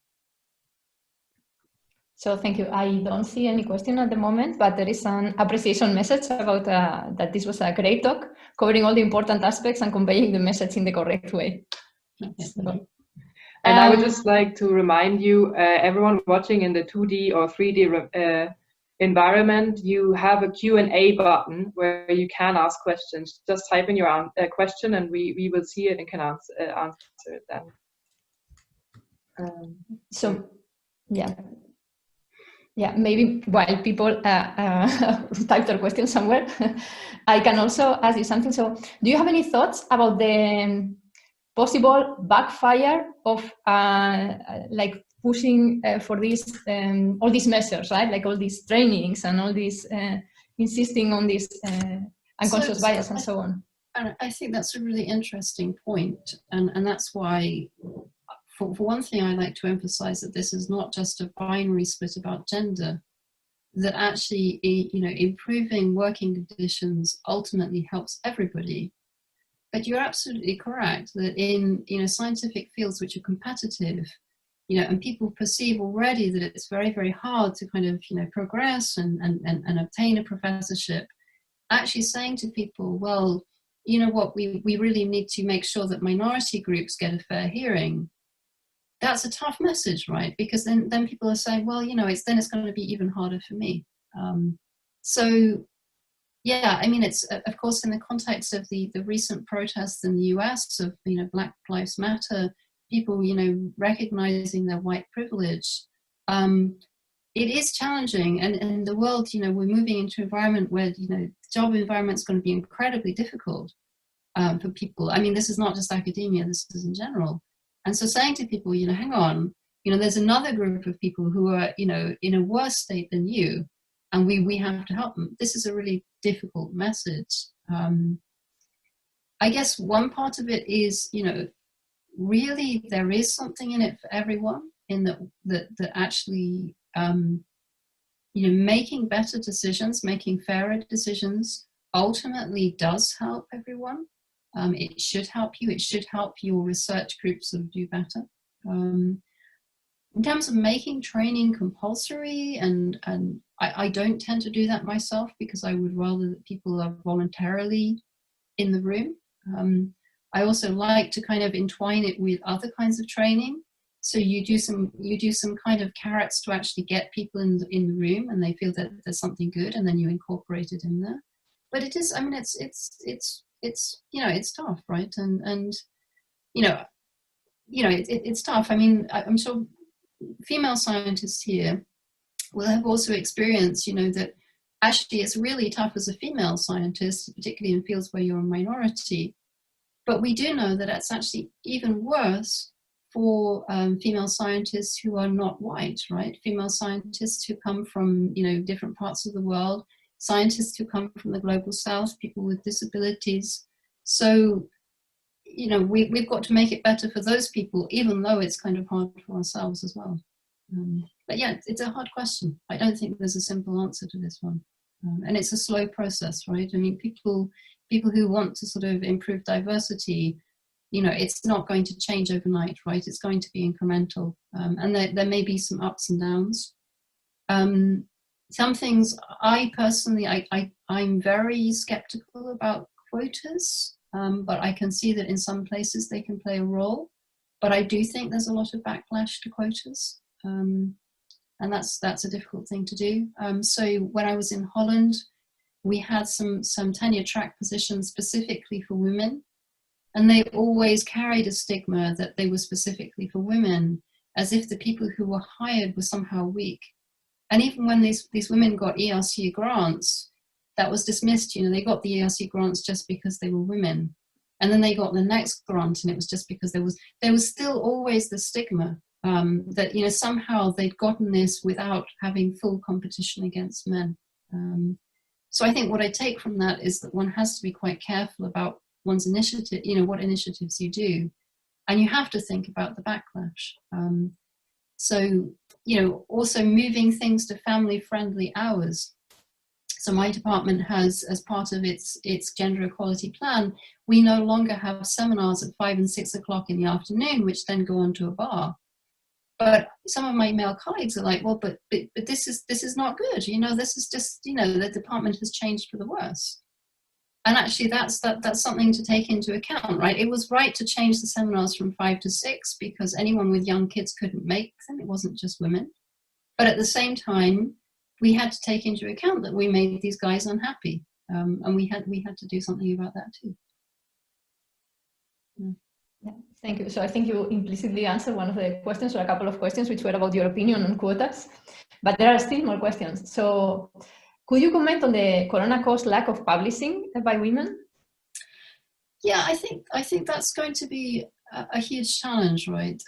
So thank you. I don't see any question at the moment, but there is an appreciation message about that this was a great talk, covering all the important aspects and conveying the message in the correct way. So, and I would just like to remind you, everyone watching in the 2D or 3D environment, you have a Q&A button where you can ask questions. Just type in your question and we will see it and can answer it then. So, yeah, maybe while people type their question somewhere, I can also ask you something. So do you have any thoughts about the possible backfire of like pushing for these all these measures, right? Like all these trainings and all these insisting on this unconscious bias and so on. I think that's a really interesting point, and that's why, for one thing, I like to emphasize that this is not just a binary split about gender. That actually, you know, improving working conditions ultimately helps everybody. But you're absolutely correct that in, you know, scientific fields which are competitive, you know, and people perceive already that it's very, very hard to kind of, you know, progress and obtain a professorship, actually saying to people, well, you know what, we really need to make sure that minority groups get a fair hearing. That's a tough message, right? Because then people are saying, well, you know, it's going to be even harder for me. So yeah, I mean, it's of course in the context of the recent protests in the US of, you know, Black Lives Matter, people, you know, recognizing their white privilege. It is challenging, and in the world, you know, we're moving into an environment where, you know, the job environment is going to be incredibly difficult for people. I mean, this is not just academia, this is in general. And so saying to people, you know, hang on, you know, there's another group of people who are, you know, in a worse state than you, and we have to help them. This is a really difficult message. I guess one part of it is, you know, really there is something in it for everyone, in that actually, you know, making better decisions, making fairer decisions ultimately does help everyone. It should help you. It should help your research groups sort of do better. In terms of making training compulsory, and I don't tend to do that myself because I would rather that people are voluntarily in the room. I also like to kind of entwine it with other kinds of training. So you do some kind of carrots to actually get people in the room, and they feel that there's something good, and then you incorporate it in there. But it is, I mean, it's you know, it's tough, right? And you know, it's tough. I mean, I'm sure female scientists here will have also experienced, you know, that actually it's really tough as a female scientist, particularly in fields where you're a minority, But we do know that it's actually even worse for female scientists who are not white, right? Female scientists who come from, different parts of the world, scientists who come from the global south, people with disabilities. So, we've got to make it better for those people, even though it's kind of hard for ourselves as well. But yeah, it's a hard question. I don't think there's a simple answer to this one. And it's a slow process, right? I mean, people who want to sort of improve diversity, it's not going to change overnight, right? It's going to be incremental. And there may be some ups and downs. Some things I personally, I'm very skeptical about quotas, but I can see that in some places they can play a role. But I do think there's a lot of backlash to quotas. And that's a difficult thing to do. So when I was in Holland, we had some tenure track positions specifically for women, and they always carried a stigma that they were specifically for women, as if the people who were hired were somehow weak. And even when these women got ERC grants, that was dismissed. They got the ERC grants just because they were women, and then they got the next grant, and it was just because there was still always the stigma. That somehow they'd gotten this without having full competition against men. So I think what I take from that is that one has to be quite careful about one's initiative, what initiatives you do, and you have to think about the backlash. So also moving things to family-friendly hours. So my department has, as part of its gender equality plan, we no longer have seminars at 5 and 6 o'clock in the afternoon, which then go on to a bar. But some of my male colleagues are like, well, but this is not good. This is just, the department has changed for the worse. And actually that's something to take into account, right? It was right to change the seminars from 5 to 6 because anyone with young kids couldn't make them. It wasn't just women. But at the same time, we had to take into account that we made these guys unhappy. And we had to do something about that too. Yeah. Yeah, thank you. So I think you implicitly answered one of the questions, or a couple of questions, which were about your opinion on quotas. But there are still more questions. So could you comment on the corona-caused lack of publishing by women? Yeah, I think that's going to be a huge challenge, right?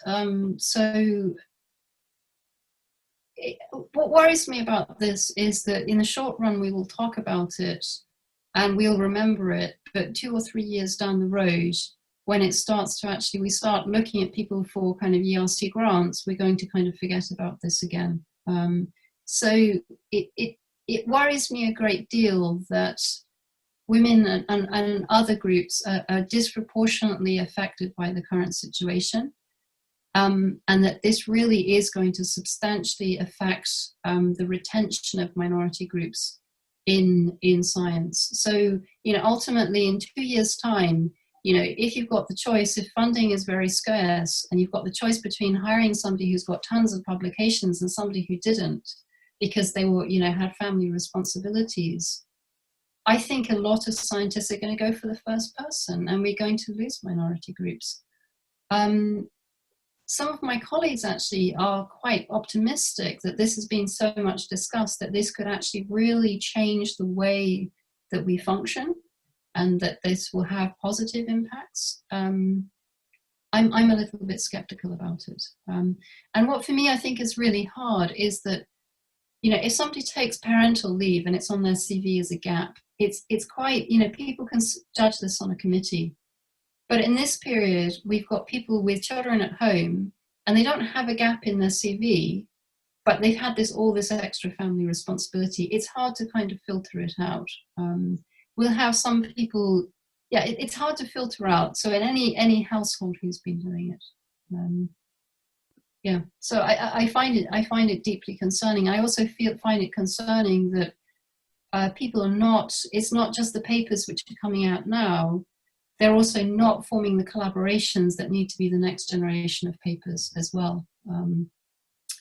What worries me about this is that in the short run, we will talk about it and we'll remember it, but 2 or 3 years down the road, when it starts to we start looking at people for kind of ERC grants, we're going to kind of forget about this again. So it worries me a great deal that women and other groups are disproportionately affected by the current situation, and that this really is going to substantially affect the retention of minority groups in science. So, ultimately in 2 years' time, if you've got the choice, if funding is very scarce and you've got the choice between hiring somebody who's got tons of publications and somebody who didn't because they were, had family responsibilities, I think a lot of scientists are going to go for the first person and we're going to lose minority groups. Some of my colleagues actually are quite optimistic that this has been so much discussed that this could actually really change the way that we function, and that this will have positive impacts. I'm a little bit skeptical about it. And what for me I think is really hard is that, if somebody takes parental leave and it's on their CV as a gap, it's quite, people can judge this on a committee. But in this period, we've got people with children at home and they don't have a gap in their CV, but they've had all this extra family responsibility. It's hard to kind of filter it out. We'll have some people, it's hard to filter out. So in any household who's been doing it, So I find it deeply concerning. I also find it concerning that people are not. It's not just the papers which are coming out now. They're also not forming the collaborations that need to be the next generation of papers as well.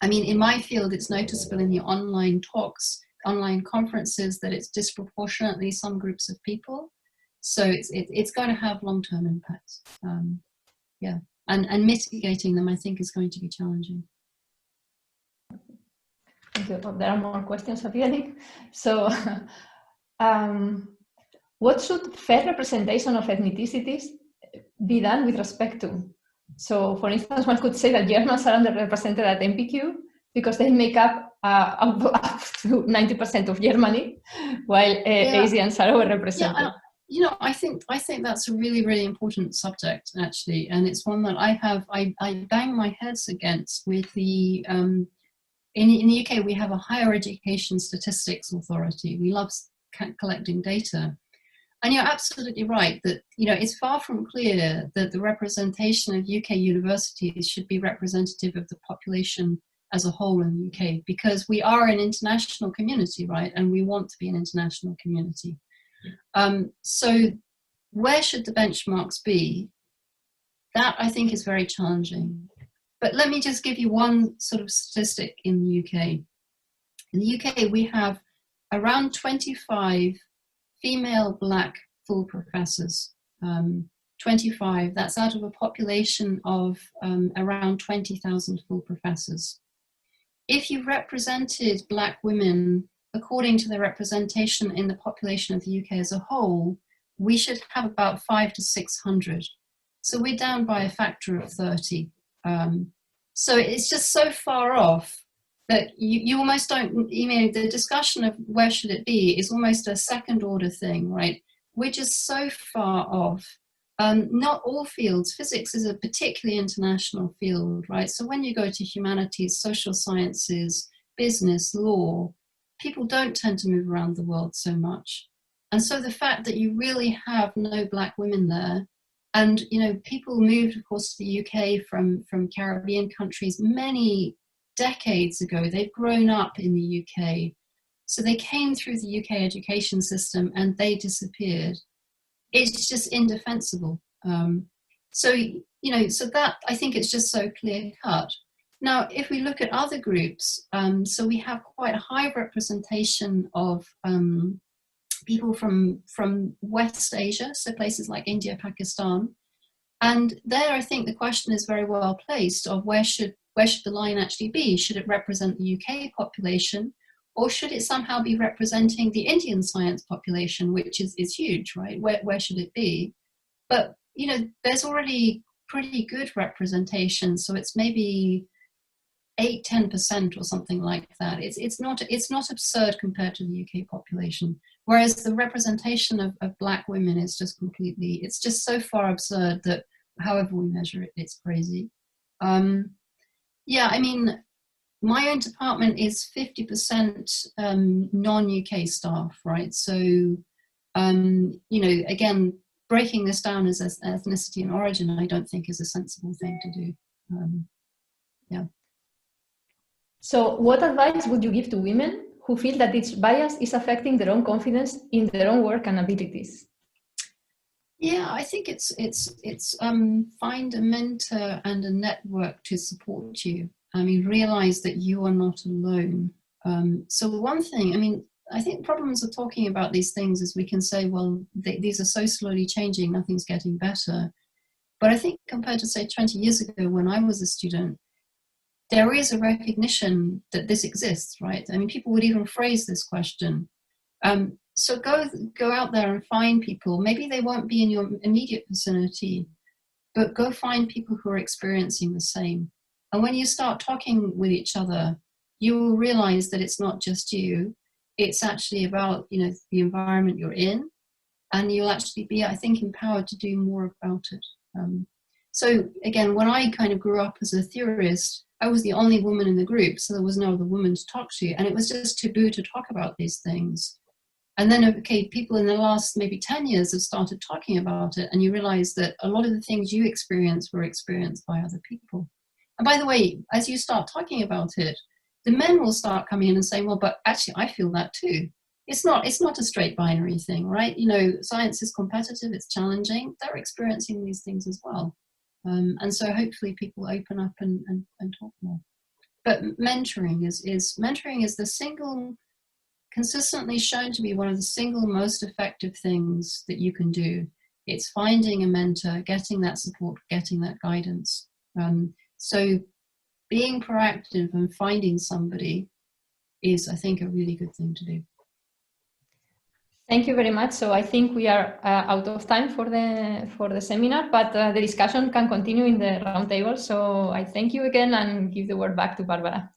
In my field, it's noticeable in the online talks, online conferences, that it's disproportionately some groups of people. So it's going to have long-term impacts. And mitigating them, I think, is going to be challenging. Thank you. There are more questions appearing. So, what should fair representation of ethnicities be done with respect to. So, for instance, one could say that Germans are underrepresented at MPQ because they make up up to 90% of Germany, while Asians are overrepresented. Yeah, I think that's a really, really important subject, actually, and it's one that I bang my heads against with the in the UK we have a higher education statistics authority. We love collecting data, and you're absolutely right that it's far from clear that the representation of UK universities should be representative of the population as a whole in the UK, because we are an international community, right? And we want to be an international community. So where should the benchmarks be? That I think is very challenging. But let me just give you one sort of statistic in the UK. In the UK, we have around 25 female Black full professors. 25, that's out of a population of around 20,000 full professors. If you represented Black women according to the representation in the population of the UK as a whole, we should have about 500 to 600. So we're down by a factor of 30. So it's just so far off that you almost don't, the discussion of where should it be is almost a second order thing, right? We're just so far off. Not all fields, physics is a particularly international field, right? So when you go to humanities, social sciences, business, law, people don't tend to move around the world so much. And so the fact that you really have no Black women there, and people moved, of course, to the UK from Caribbean countries many decades ago. They've grown up in the UK. So they came through the UK education system and they disappeared. It's just indefensible. So that, I think it's just so clear cut. Now, if we look at other groups, so we have quite a high representation of people from West Asia, so places like India, Pakistan. And there, I think the question is very well placed of where should the line actually be? Should it represent the UK population, or should it somehow be representing the Indian science population, which is huge, right? Where should it be? But, there's already pretty good representation, so it's maybe 8-10% or something like that. It's not absurd compared to the UK population. Whereas the representation of Black women is just completely, it's just so far absurd that however we measure it, it's crazy. My own department is 50% non-UK staff, right? So, again, breaking this down as ethnicity and origin, I don't think is a sensible thing to do. So what advice would you give to women who feel that this bias is affecting their own confidence in their own work and abilities? Yeah, I think it's find a mentor and a network to support you. Realize that you are not alone. So one thing, I think problems of talking about these things is we can say, well, these are so slowly changing, nothing's getting better. But I think compared to, say, 20 years ago when I was a student, there is a recognition that this exists, right? People would even phrase this question. So go out there and find people. Maybe they won't be in your immediate vicinity, but go find people who are experiencing the same. And when you start talking with each other, you will realize that it's not just you. It's actually about, the environment you're in, and you'll actually be, I think, empowered to do more about it. So again, when I kind of grew up as a theorist, I was the only woman in the group, so there was no other woman to talk to, and it was just taboo to talk about these things. And then, people in the last maybe 10 years have started talking about it, and you realize that a lot of the things you experience were experienced by other people. And by the way, as you start talking about it, the men will start coming in and saying, well, but actually I feel that too. It's not a straight binary thing, right? Science is competitive, it's challenging. They're experiencing these things as well. And so hopefully people open up and talk more. But mentoring is the single, consistently shown to be one of the single most effective things that you can do. It's finding a mentor, getting that support, getting that guidance. So being proactive and finding somebody is, I think, a really good thing to do. Thank you very much. So I think we are out of time for the seminar, but the discussion can continue in the roundtable. So I thank you again and give the word back to Barbara.